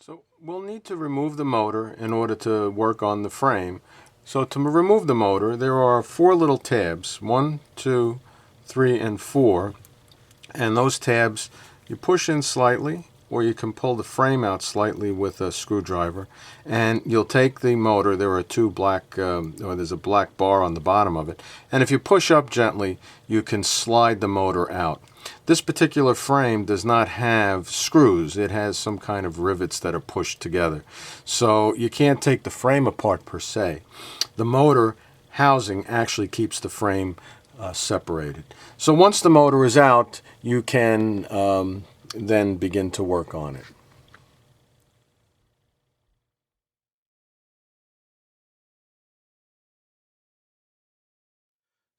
So we'll need to remove the motor in order to work on the frame. So to remove the motor, there are 4 little tabs, 1, 2, 3, and 4. And those tabs, you push in slightly, or you can pull the frame out slightly with a screwdriver, and you'll take the motor. There are 2 black, or there's a black bar on the bottom of it, and if you push up gently, you can slide the motor out. This particular frame does not have screws. It has some kind of rivets that are pushed together. So you can't take the frame apart per se. The motor housing actually keeps the frame separated. So once the motor is out, you can then begin to work on it.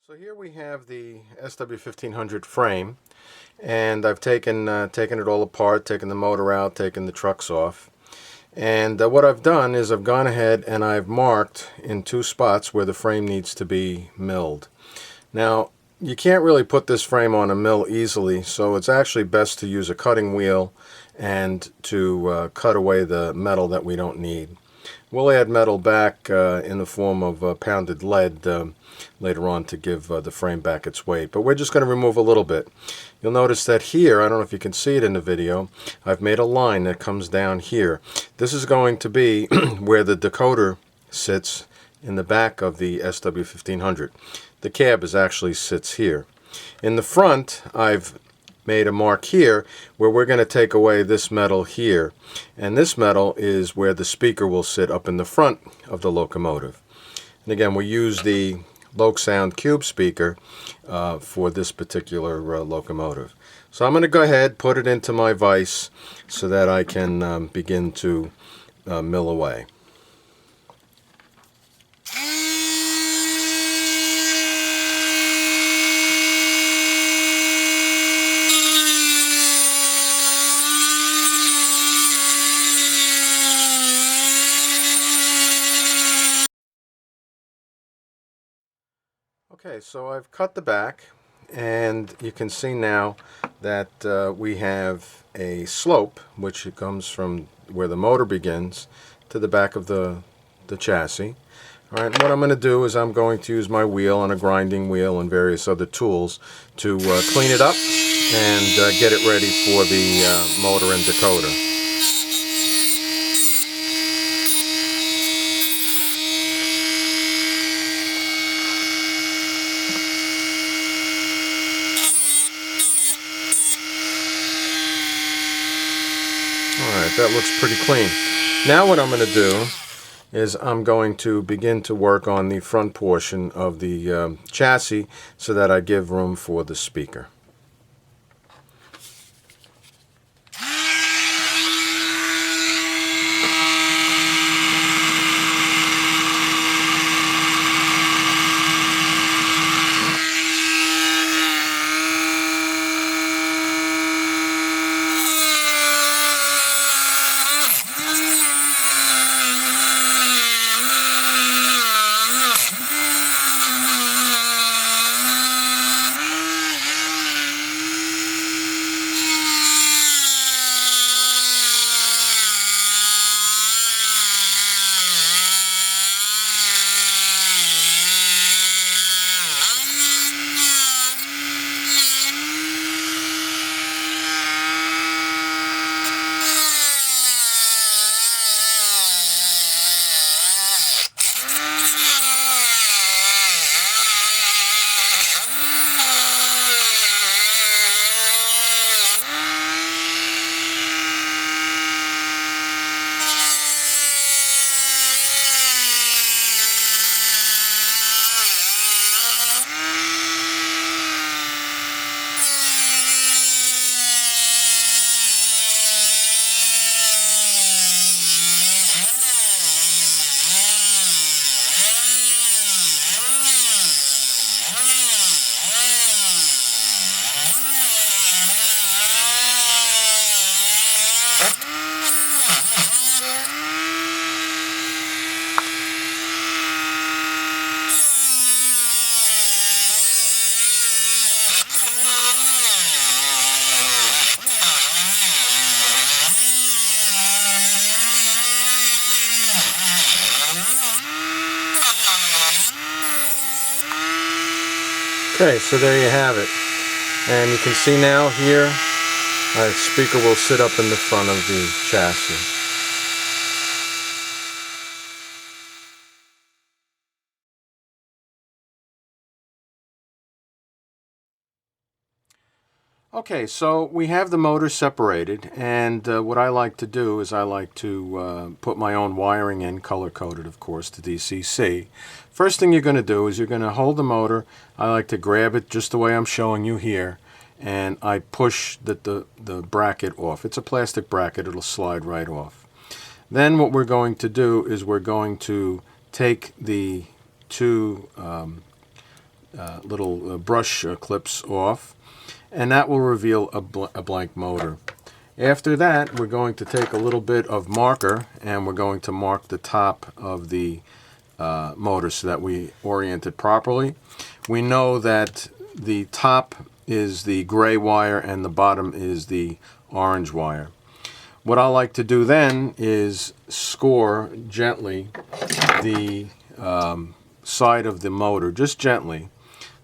So here we have the SW1500 frame, and I've taken it all apart, taken the motor out, taken the trucks off. And what I've done is I've gone ahead and I've marked in 2 spots where the frame needs to be milled. Now, you can't really put this frame on a mill easily, so it's actually best to use a cutting wheel and to cut away the metal that we don't need. We'll add metal back in the form of pounded lead later on to give the frame back its weight, but we're just going to remove a little bit. You'll notice that here, I don't know if you can see it in the video, I've made a line that comes down here. This is going to be where the decoder sits in the back of the SW1500. The cab actually sits here. In the front, I've made a mark here where we're going to take away this metal here, and this metal is where the speaker will sit up in the front of the locomotive. And again, we use the LokSound cube speaker for this particular locomotive. So I'm going to go ahead, put it into my vise so that I can begin to mill away. Okay, so I've cut the back, and you can see now that we have a slope which comes from where the motor begins to the back of the chassis. All right, and what I'm going to do is I'm going to use my wheel and a grinding wheel and various other tools to clean it up and get it ready for the motor and decoder. Alright, that looks pretty clean. Now what I'm going to do is I'm going to begin to work on the front portion of the chassis so that I give room for the speaker. Okay, so there you have it. And you can see now here, a speaker will sit up in the front of the chassis. Okay, so we have the motor separated, and what I like to do is I like to put my own wiring in, color-coded of course, to DCC. First thing you're going to do is you're going to hold the motor. I like to grab it just the way I'm showing you here, and I push the bracket off. It's a plastic bracket, it'll slide right off. Then what we're going to do is we're going to take the two little brush clips off, and that will reveal a blank motor. After that, we're going to take a little bit of marker and we're going to mark the top of the motor so that we orient it properly. We know that the top is the gray wire and the bottom is the orange wire. What I like to do then is score gently the side of the motor, just gently,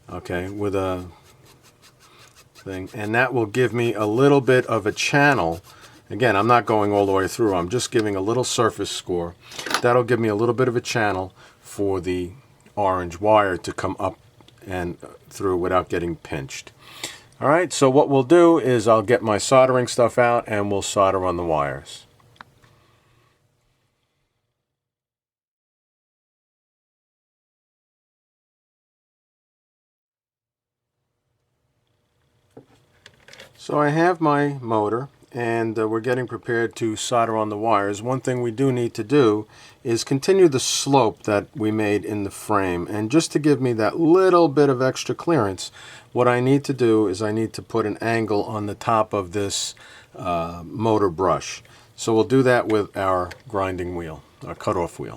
okay, with a thing, and that will give me a little bit of a channel. Again, I'm not going all the way through, I'm just giving a little surface score. That'll give me a little bit of a channel for the orange wire to come up and through without getting pinched. Alright, so what we'll do is I'll get my soldering stuff out and we'll solder on the wires. So I have my motor, and we're getting prepared to solder on the wires. One thing we do need to do is continue the slope that we made in the frame, and just to give me that little bit of extra clearance, what I need to do is I need to put an angle on the top of this motor brush. So we'll do that with our grinding wheel, our cutoff wheel.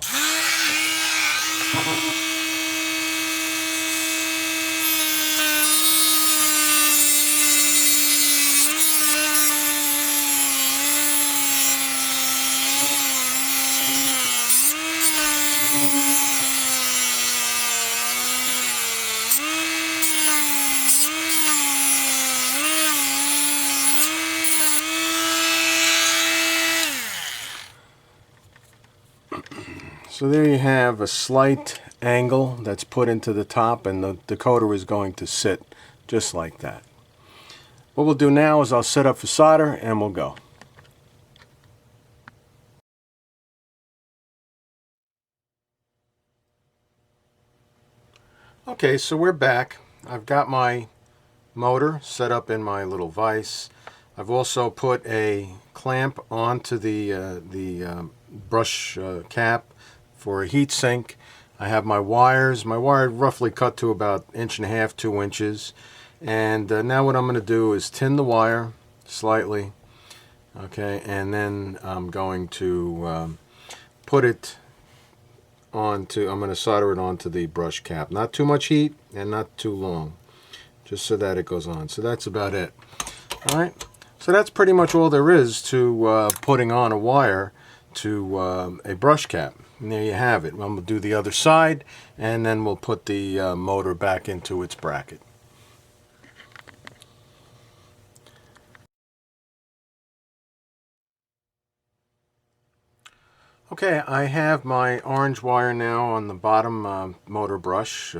So there you have a slight angle that's put into the top, and the decoder is going to sit just like that. What we'll do now is I'll set up for solder and we'll go. Okay, so we're back. I've got my motor set up in my little vise. I've also put a clamp onto the brush cap for a heat sink. I have my wires. My wire roughly cut to about 1.5 inches, 2 inches. And now what I'm going to do is tin the wire slightly. Okay, and then I'm going to put it onto, I'm going to solder it onto the brush cap. Not too much heat and not too long, just so that it goes on. So that's about it. All right, so that's pretty much all there is to putting on a wire to a brush cap. And there you have it. I'm going to do the other side, and then we'll put the motor back into its bracket. Okay, I have my orange wire now on the bottom motor brush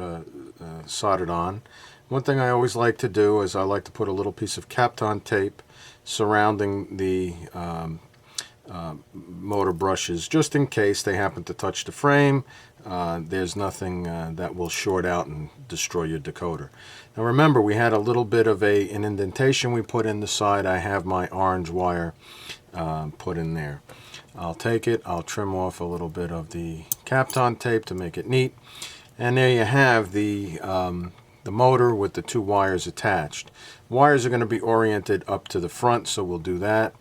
soldered on. One thing I always like to do is I like to put a little piece of Kapton tape surrounding the motor brushes, just in case they happen to touch the frame. There's nothing that will short out and destroy your decoder. Now remember, we had a little bit of an indentation we put in the side. I have my orange wire put in there. I'll take it, I'll trim off a little bit of the Kapton tape to make it neat, and there you have the motor with the two wires attached. Wires are going to be oriented up to the front, so we'll do that.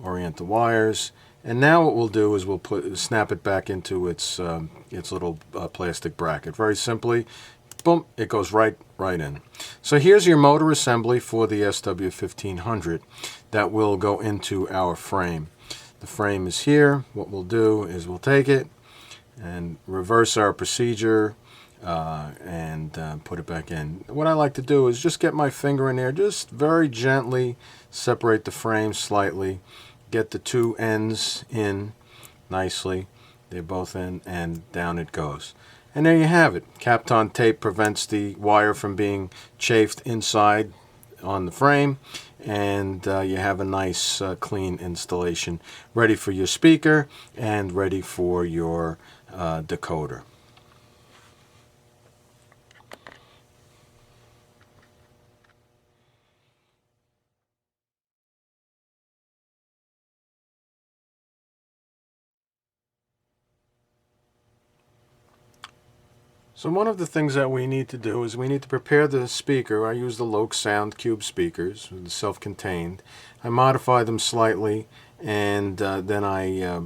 Orient the wires, and now what we'll do is we'll snap it back into its little plastic bracket. Very simply, boom, it goes right in. So here's your motor assembly for the SW1500 that will go into our frame. The frame is here. What we'll do is we'll take it and reverse our procedure. and put it back in. What I like to do is just get my finger in there, just very gently separate the frame slightly, get the two ends in nicely. They're both in, and down it goes. And there you have it. Kapton tape prevents the wire from being chafed inside on the frame, and you have a nice clean installation ready for your speaker and ready for your decoder. So one of the things that we need to do is we need to prepare the speaker. I use the LokSound cube speakers, the self-contained. I modify them slightly, and then I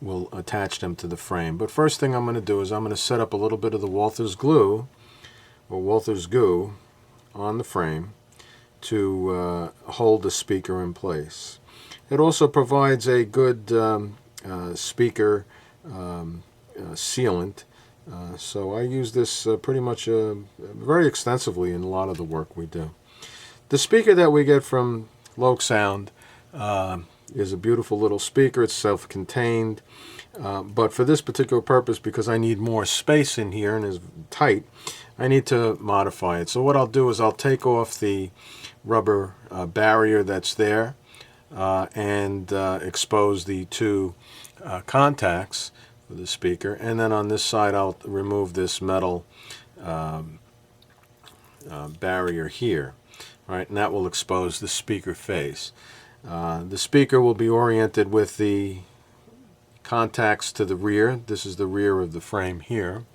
will attach them to the frame. But first thing I'm going to do is I'm going to set up a little bit of the Walther's glue, or Walther's goo, on the frame to hold the speaker in place. It also provides a good speaker sealant. So I use this pretty much very extensively in a lot of the work we do. The speaker that we get from LokSound is a beautiful little speaker. It's self-contained, but for this particular purpose, because I need more space in here and is tight, I need to modify it. So what I'll do is I'll take off the rubber barrier that's there and expose the two contacts for the speaker, and then on this side I'll remove this metal barrier here, right, and that will expose the speaker face. The speaker will be oriented with the contacts to the rear. This is the rear of the frame here.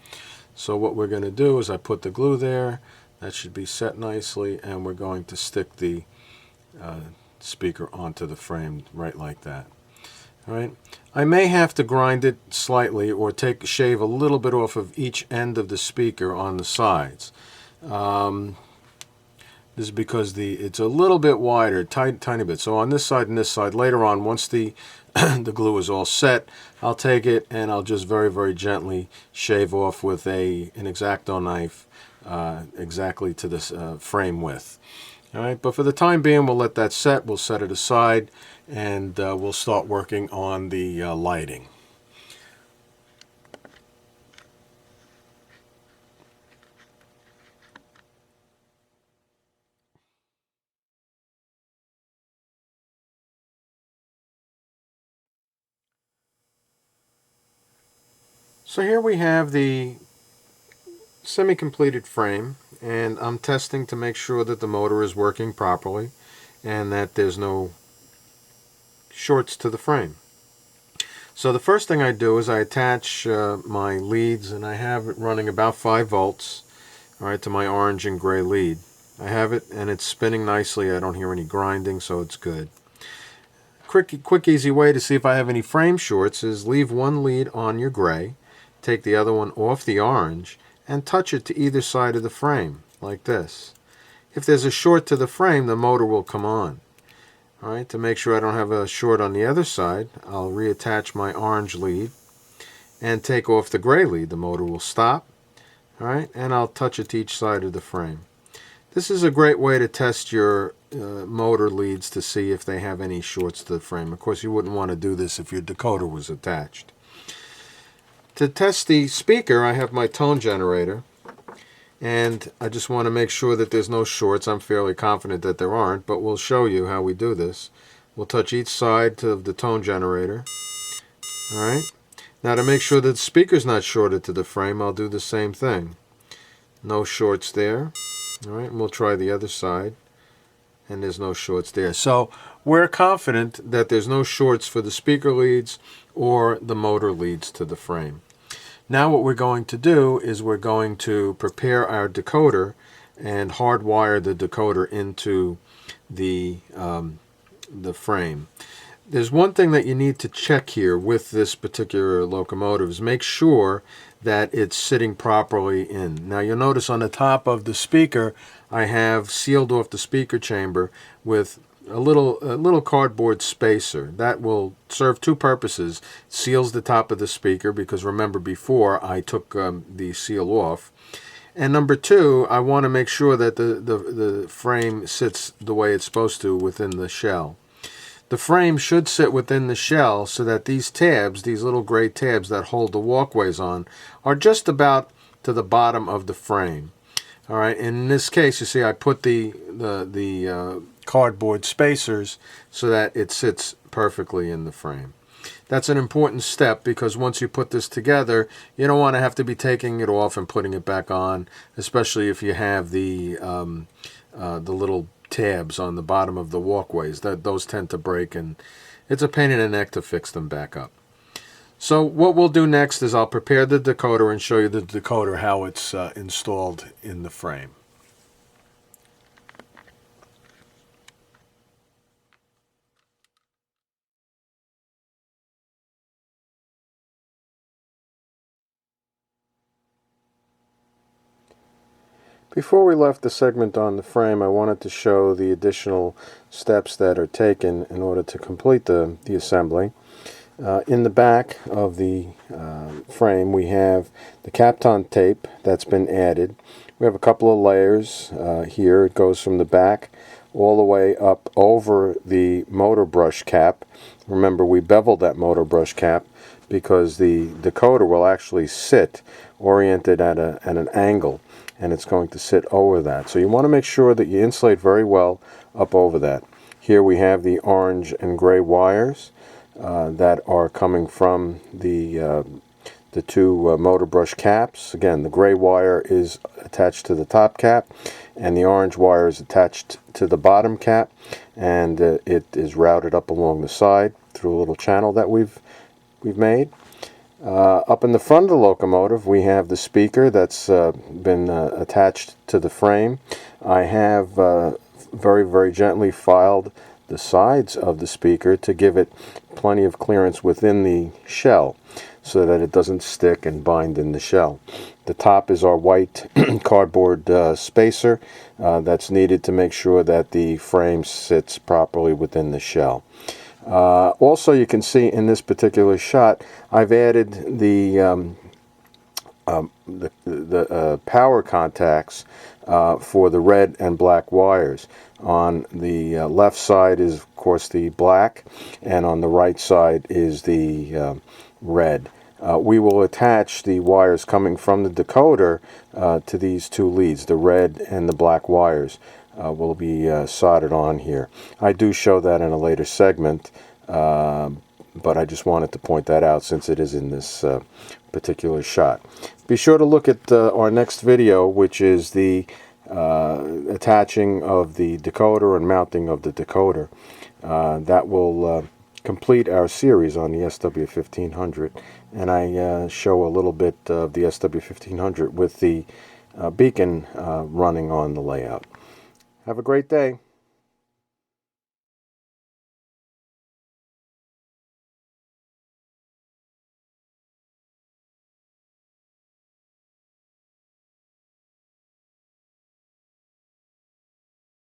So what we're going to do is I put the glue there. That should be set nicely, and we're going to stick the speaker onto the frame right like that. All right. I may have to grind it slightly or shave a little bit off of each end of the speaker on the sides. This is because it's a little bit wider, tiny bit. So on this side and this side, later on, once the the glue is all set, I'll take it and I'll just very, very gently shave off with an X-Acto knife exactly to this frame width. All right, but for the time being, we'll let that set. We'll set it aside, and we'll start working on the lighting. So here we have the semi-completed frame, and I'm testing to make sure that the motor is working properly and that there's no shorts to the frame. So the first thing I do is I attach my leads, and I have it running about 5 volts, all right, to my orange and gray lead. I have it, and it's spinning nicely. I don't hear any grinding, so it's good. Quick easy way to see if I have any frame shorts is leave one lead on your gray, take the other one off the orange, and touch it to either side of the frame, like this. If there's a short to the frame, the motor will come on. All right, to make sure I don't have a short on the other side, I'll reattach my orange lead and take off the gray lead. The motor will stop. All right, and I'll touch it to each side of the frame. This is a great way to test your motor leads to see if they have any shorts to the frame. Of course, you wouldn't want to do this if your decoder was attached. To test the speaker, I have my tone generator, and I just want to make sure that there's no shorts. I'm fairly confident that there aren't, but we'll show you how we do this. We'll touch each side of the tone generator. All right. Now to make sure that the speaker's not shorted to the frame, I'll do the same thing. No shorts there. All right, and we'll try the other side, and there's no shorts there. So we're confident that there's no shorts for the speaker leads or the motor leads to the frame. Now what we're going to do is we're going to prepare our decoder and hardwire the decoder into the frame. There's one thing that you need to check here with this particular locomotive is make sure that it's sitting properly in. Now you'll notice on the top of the speaker I have sealed off the speaker chamber with little cardboard spacer that will serve two purposes. Seals the top of the speaker, because remember before I took the seal off. And number two, I want to make sure that the frame sits the way it's supposed to within the shell. The frame should sit within the shell so that these tabs, these little gray tabs that hold the walkways on, are just about to the bottom of the frame. All right, in this case, you see I put the cardboard spacers so that it sits perfectly in the frame. That's an important step, because once you put this together, you don't want to have to be taking it off and putting it back on, especially if you have the little tabs on the bottom of the walkways. Those tend to break, and it's a pain in the neck to fix them back up. So what we'll do next is I'll prepare the decoder and show you the decoder, how it's installed in the frame. Before we left the segment on the frame, I wanted to show the additional steps that are taken in order to complete the assembly. In the back of the frame, we have the Kapton tape that's been added. We have a couple of layers here. It goes from the back all the way up over the motor brush cap. Remember, we beveled that motor brush cap because the decoder will actually sit oriented at an angle, and it's going to sit over that. So you want to make sure that you insulate very well up over that. Here we have the orange and gray wires that are coming from the two motor brush caps. Again, the gray wire is attached to the top cap, and the orange wire is attached to the bottom cap, and it is routed up along the side through a little channel that we've made. Up in the front of the locomotive, we have the speaker that's been attached to the frame. I have very, very gently filed the sides of the speaker to give it plenty of clearance within the shell so that it doesn't stick and bind in the shell. The top is our white cardboard spacer that's needed to make sure that the frame sits properly within the shell. Also, you can see in this particular shot, I've added the power contacts for the red and black wires. On the left side is, of course, the black, and on the right side is the red. We will attach the wires coming from the decoder to these two leads, the red and the black wires. Will be soldered on here. I do show that in a later segment, but I just wanted to point that out since it is in this particular shot. Be sure to look at our next video, which is the attaching of the decoder and mounting of the decoder. That will complete our series on the SW1500, and I show a little bit of the SW1500 with the beacon running on the layout. Have a great day.